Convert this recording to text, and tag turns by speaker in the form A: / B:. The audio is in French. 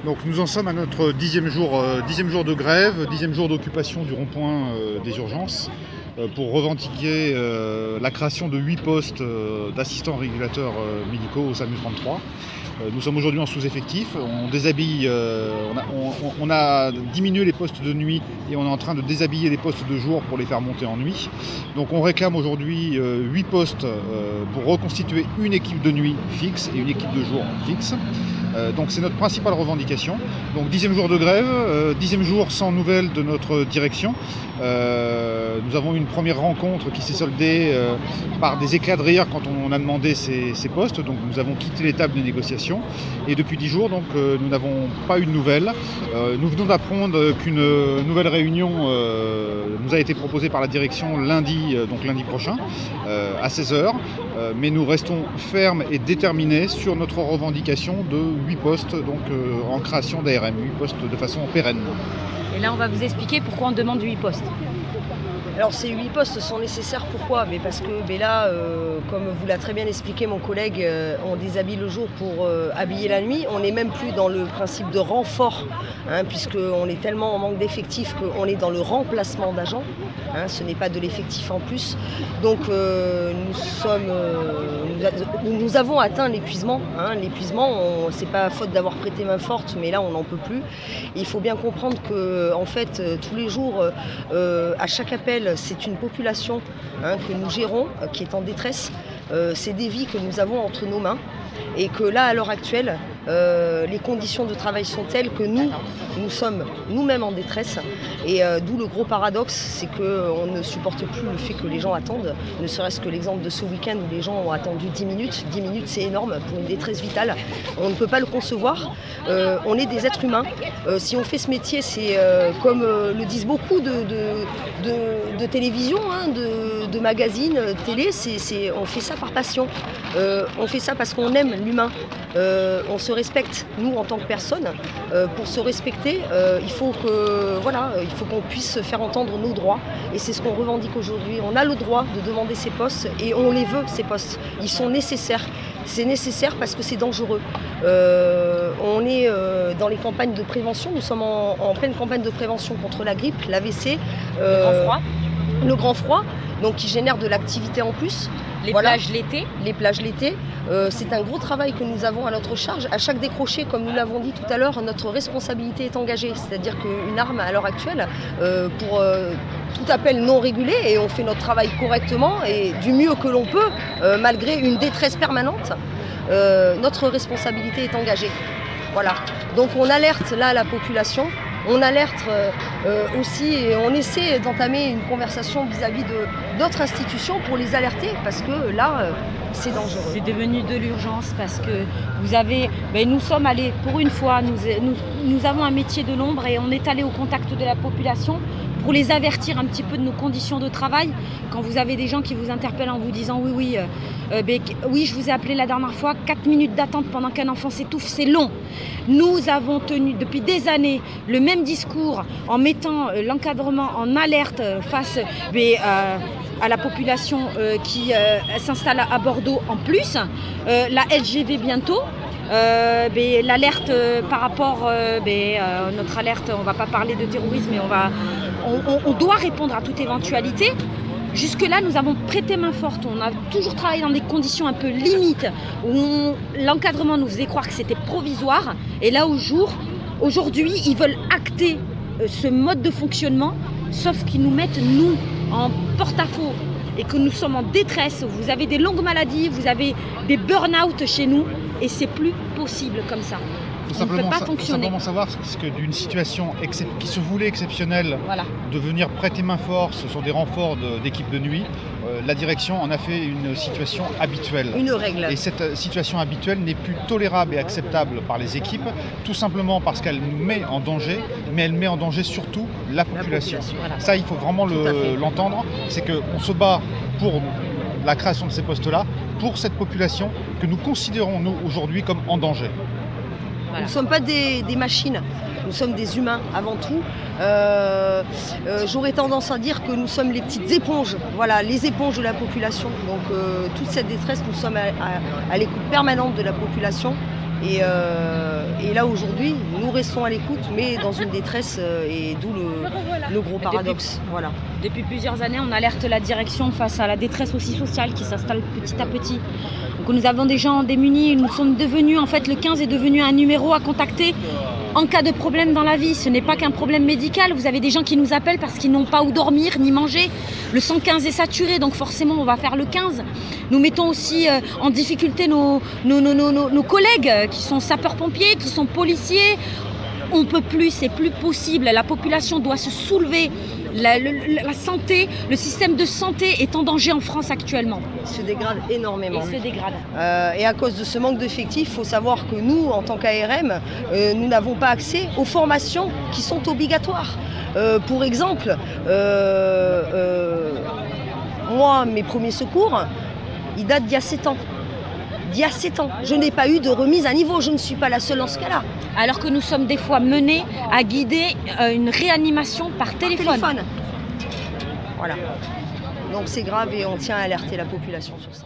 A: Donc nous en sommes à notre 10e jour de grève, 10e jour d'occupation du rond-point des urgences pour revendiquer la création de 8 postes d'assistants régulateurs médicaux au SAMU 33. Nous sommes aujourd'hui en sous-effectif, on déshabille, on a diminué les postes de nuit et on est en train de déshabiller les postes de jour pour les faire monter en nuit. Donc on réclame aujourd'hui 8 postes pour reconstituer une équipe de nuit fixe et une équipe de jour fixe. Donc c'est notre principale revendication. Donc 10e jour de grève, 10e jour sans nouvelles de notre direction. Nous avons eu une première rencontre qui s'est soldée par des éclats de rire quand on a demandé ces postes. Donc nous avons quitté les tables de négociation et depuis 10 jours donc, nous n'avons pas eu de nouvelles. Nous venons d'apprendre qu'une nouvelle réunion nous a été proposée par la direction lundi prochain à 16h. Mais nous restons fermes et déterminés sur notre revendication de 8 postes en création d'ARM, 8 postes de façon pérenne.
B: Et là, on va vous expliquer pourquoi on demande 8 postes.
C: Alors ces 8 postes sont nécessaires, pourquoi ? Mais parce que là, comme vous l'a très bien expliqué mon collègue, on déshabille le jour pour habiller la nuit. On n'est même plus dans le principe de renfort, puisqu'on est tellement en manque d'effectifs qu'on est dans le remplacement d'agents. Ce n'est pas de l'effectif en plus. Donc nous avons atteint l'épuisement. L'épuisement, c'est pas faute d'avoir prêté main forte, mais là on n'en peut plus. Et il faut bien comprendre que en fait, tous les jours, à chaque appel, c'est une population que nous gérons, qui est en détresse. C'est des vies que nous avons entre nos mains. Et que là, à l'heure actuelle, les conditions de travail sont telles que nous sommes nous-mêmes en détresse. Et d'où le gros paradoxe, c'est qu'on ne supporte plus le fait que les gens attendent. Ne serait-ce que l'exemple de ce week-end où les gens ont attendu 10 minutes. 10 minutes, c'est énorme pour une détresse vitale. On ne peut pas le concevoir. On est des êtres humains. Si on fait ce métier, c'est comme le disent beaucoup de télévision, de magazines, télé, on fait ça par passion. On fait ça parce qu'on aime l'humain. On se respecte, nous, en tant que personne. Pour se respecter, il faut qu'on puisse faire entendre nos droits. Et c'est ce qu'on revendique aujourd'hui. On a le droit de demander ces postes et on les veut, ces postes. Ils sont nécessaires. C'est nécessaire parce que c'est dangereux. On est dans les campagnes de prévention. Nous sommes en pleine campagne de prévention contre la grippe, l'AVC, le grand froid, donc qui génère de l'activité en plus.
B: Les plages l'été.
C: Les plages l'été. C'est un gros travail que nous avons à notre charge. À chaque décroché, comme nous l'avons dit tout à l'heure, notre responsabilité est engagée. C'est-à-dire qu'une arme, à l'heure actuelle, pour tout appel non régulé, et on fait notre travail correctement et du mieux que l'on peut, malgré une détresse permanente, notre responsabilité est engagée. Voilà. Donc on alerte là la population. On alerte aussi et on essaie d'entamer une conversation vis-à-vis d'autres institutions pour les alerter parce que là, c'est dangereux.
B: C'est devenu de l'urgence parce que nous sommes allés, pour une fois, nous avons un métier de l'ombre et on est allé au contact de la population pour les avertir un petit peu de nos conditions de travail. Quand vous avez des gens qui vous interpellent en vous disant oui, je vous ai appelé la dernière fois, 4 minutes d'attente pendant qu'un enfant s'étouffe, c'est long. Nous avons tenu depuis des années le même discours en mettant l'encadrement en alerte face à la population qui s'installe à Bordeaux en plus. La LGV bientôt. L'alerte par rapport, notre alerte, on ne va pas parler de terrorisme, mais on doit répondre à toute éventualité. Jusque-là, nous avons prêté main forte. On a toujours travaillé dans des conditions un peu limites où l'encadrement nous faisait croire que c'était provisoire. Et là, aujourd'hui, ils veulent acter ce mode de fonctionnement, sauf qu'ils nous mettent, nous, en porte-à-faux et que nous sommes en détresse. Vous avez des longues maladies, vous avez des burn-out chez nous et c'est plus possible comme ça. On ne peut pas fonctionner. Il faut
A: simplement savoir que d'une situation qui se voulait exceptionnelle, de venir prêter main forte sur des renforts d'équipes de nuit, la direction en a fait une situation habituelle.
C: Une règle.
A: Et cette situation habituelle n'est plus tolérable et acceptable par les équipes, tout simplement parce qu'elle nous met en danger, mais elle met en danger surtout la population.
C: Voilà.
A: Ça, il faut vraiment l'entendre. C'est qu'on se bat pour la création de ces postes-là, pour cette population que nous considérons, nous, aujourd'hui, comme en danger.
C: Voilà. Nous ne sommes pas des machines, nous sommes des humains avant tout. J'aurais tendance à dire que nous sommes les petites éponges, les éponges de la population. Donc toute cette détresse, nous sommes à l'écoute permanente de la population Et là aujourd'hui, nous restons à l'écoute, mais dans une détresse, et d'où le gros paradoxe. Voilà.
B: Depuis plusieurs années, on alerte la direction face à la détresse aussi sociale qui s'installe petit à petit. Donc nous avons des gens démunis, nous sommes devenus, en fait le 15 est devenu un numéro à contacter en cas de problème dans la vie. Ce n'est pas qu'un problème médical, vous avez des gens qui nous appellent parce qu'ils n'ont pas où dormir ni manger. Le 115 est saturé, donc forcément on va faire le 15. Nous mettons aussi en difficulté nos collègues qui sont sapeurs-pompiers, qui sont policiers. On ne peut plus, c'est plus possible. La population doit se soulever. La santé, le système de santé est en danger en France actuellement.
C: Il se dégrade énormément.
B: Il se dégrade.
C: Et à cause de ce manque d'effectifs, il faut savoir que nous, en tant qu'ARM, nous n'avons pas accès aux formations qui sont obligatoires. Pour exemple, moi, mes premiers secours, ils datent d'il y a 7 ans. D'il y a 7 ans. Je n'ai pas eu de remise à niveau. Je ne suis pas la seule dans ce cas-là.
B: Alors que nous sommes des fois menés à guider une réanimation par téléphone.
C: Voilà. Donc c'est grave et on tient à alerter la population sur ça.